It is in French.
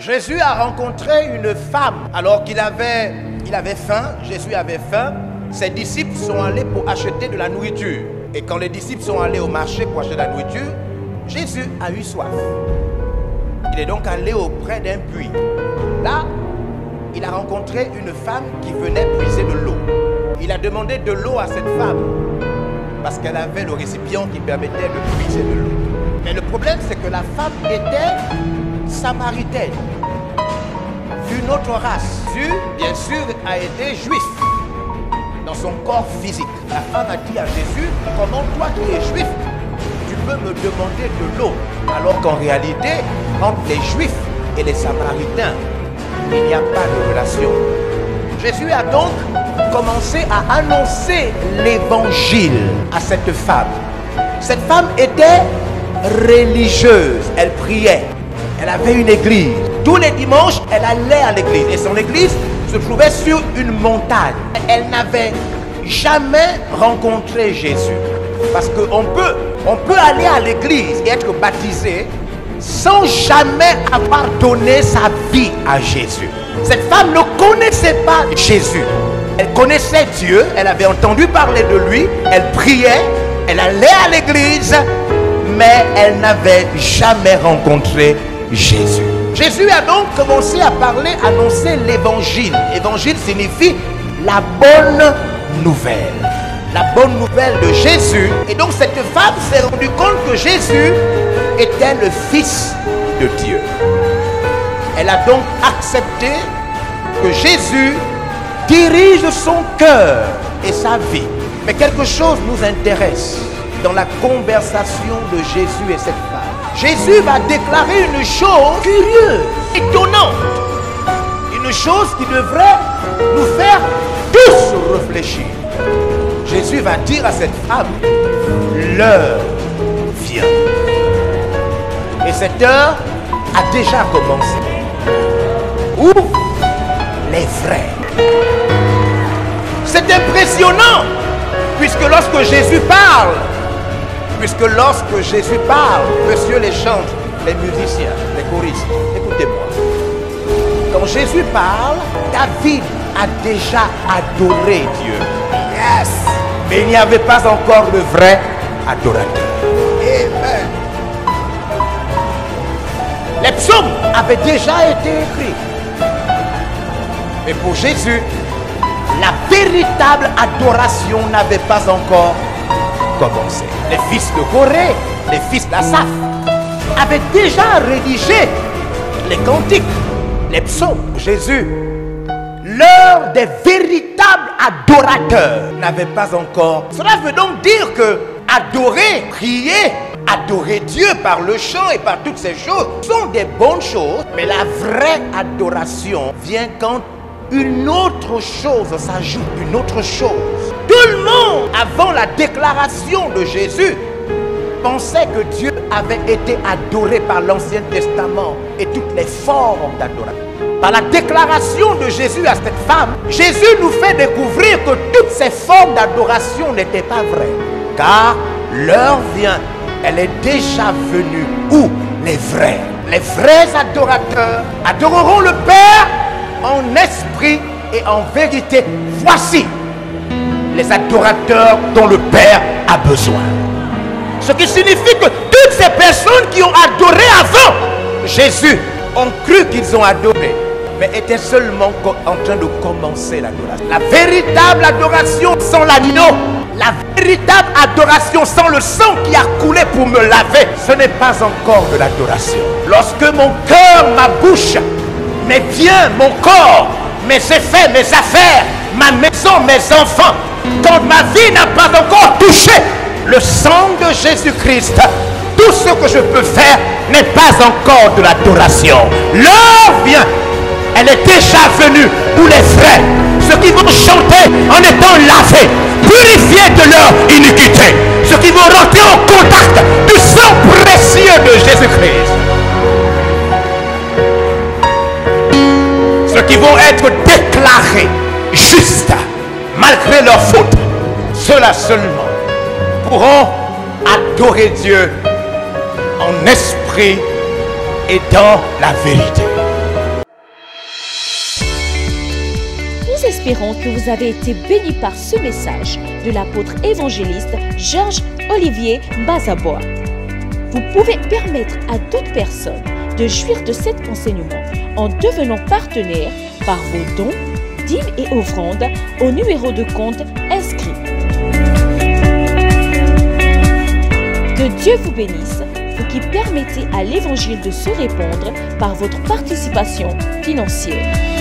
Jésus a rencontré une femme alors qu'il avait faim. Jésus avait faim. Ses disciples sont allés pour acheter de la nourriture. Et quand les disciples sont allés au marché pour acheter de la nourriture, Jésus a eu soif. Il est donc allé auprès d'un puits. Là, il a rencontré une femme qui venait puiser de l'eau. Il a demandé de l'eau à cette femme parce qu'elle avait le récipient qui permettait de puiser de l'eau. Mais le problème, c'est que la femme était samaritaine, d'une autre race. Jésus, bien sûr, a été juif dans son corps physique. La femme a dit à Jésus, comment toi qui es juif, tu peux me demander de l'eau, alors qu'en réalité, entre les juifs et les samaritains, il n'y a pas de relation. Jésus a donc commencé à annoncer l'évangile à cette femme. Cette femme était religieuse, elle priait, elle avait une église. Tous les dimanches, elle allait à l'église et son église se trouvait sur une montagne. Elle n'avait jamais rencontré Jésus. Parce qu'on peut aller à l'église et être baptisé sans jamais avoir donné sa vie à Jésus. Cette femme ne connaissait pas Jésus. Elle connaissait Dieu, elle avait entendu parler de lui, elle priait, elle allait à l'église, mais elle n'avait jamais rencontré Jésus. Jésus a donc commencé à parler, annoncer l'évangile. Évangile signifie la bonne nouvelle. La bonne nouvelle de Jésus. Et donc cette femme s'est rendue compte que Jésus était le Fils de Dieu. Elle a donc accepté que Jésus dirige son cœur et sa vie. Mais quelque chose nous intéresse dans la conversation de Jésus et cette femme. Jésus va déclarer une chose curieuse, étonnante. Une chose qui devrait nous faire tous réfléchir. Jésus va dire à cette femme, l'heure vient. Et cette heure a déjà commencé. Où les vrais. C'est impressionnant, puisque lorsque Jésus parle, monsieur les chante, les musiciens, les choristes, écoutez-moi. Quand Jésus parle, David a déjà adoré Dieu. Yes! Mais il n'y avait pas encore de vrai adorateur. Amen. Les psaumes avaient déjà été écrits. Mais pour Jésus, la véritable adoration n'avait pas encore commencé. Les fils de Corée, les fils d'Asaph avaient déjà rédigé les cantiques, les psaumes. Jésus, l'heure des véritables adorateurs n'avait pas encore. Cela veut donc dire que adorer, prier, adorer Dieu par le chant et par toutes ces choses sont des bonnes choses, mais la vraie adoration vient quand une autre chose s'ajoute, une autre chose. Tout le monde, avant la déclaration de Jésus, pensait que Dieu avait été adoré par l'Ancien Testament et toutes les formes d'adoration. Par la déclaration de Jésus à cette femme, Jésus nous fait découvrir que toutes ces formes d'adoration n'étaient pas vraies. Car l'heure vient, elle est déjà venue où les vrais adorateurs adoreront le Père en esprit et en vérité. Voici les adorateurs dont le Père a besoin. Ce qui signifie que toutes ces personnes qui ont adoré avant Jésus ont cru qu'ils ont adoré, mais étaient seulement en train de commencer l'adoration. La véritable adoration sans l'agneau, la véritable adoration sans le sang qui a coulé pour me laver, ce n'est pas encore de l'adoration. Lorsque mon cœur, ma bouche, mes biens, mon corps, mes effets, mes affaires, ma maison, mes enfants, quand ma vie n'a pas encore touché le sang de Jésus-Christ, tout ce que je peux faire n'est pas encore de l'adoration. L'heure vient, elle est déjà venue où les frères, ceux qui vont chanter en étant lavés, purifiés de leur iniquité, ceux qui vont rentrer en contact du sang précieux de Jésus-Christ, ceux qui vont être déclarés justes malgré leurs fautes, ceux-là seulement pourront adorer Dieu en esprit et dans la vérité. espérons que vous avez été bénis par ce message de l'apôtre évangéliste Georges Olivier Bazabois. Vous pouvez permettre à d'autres personnes de jouir de cet enseignement en devenant partenaire par vos dons, dîmes et offrandes au numéro de compte inscrit. Que Dieu vous bénisse, vous qui permettez à l'évangile de se répandre par votre participation financière.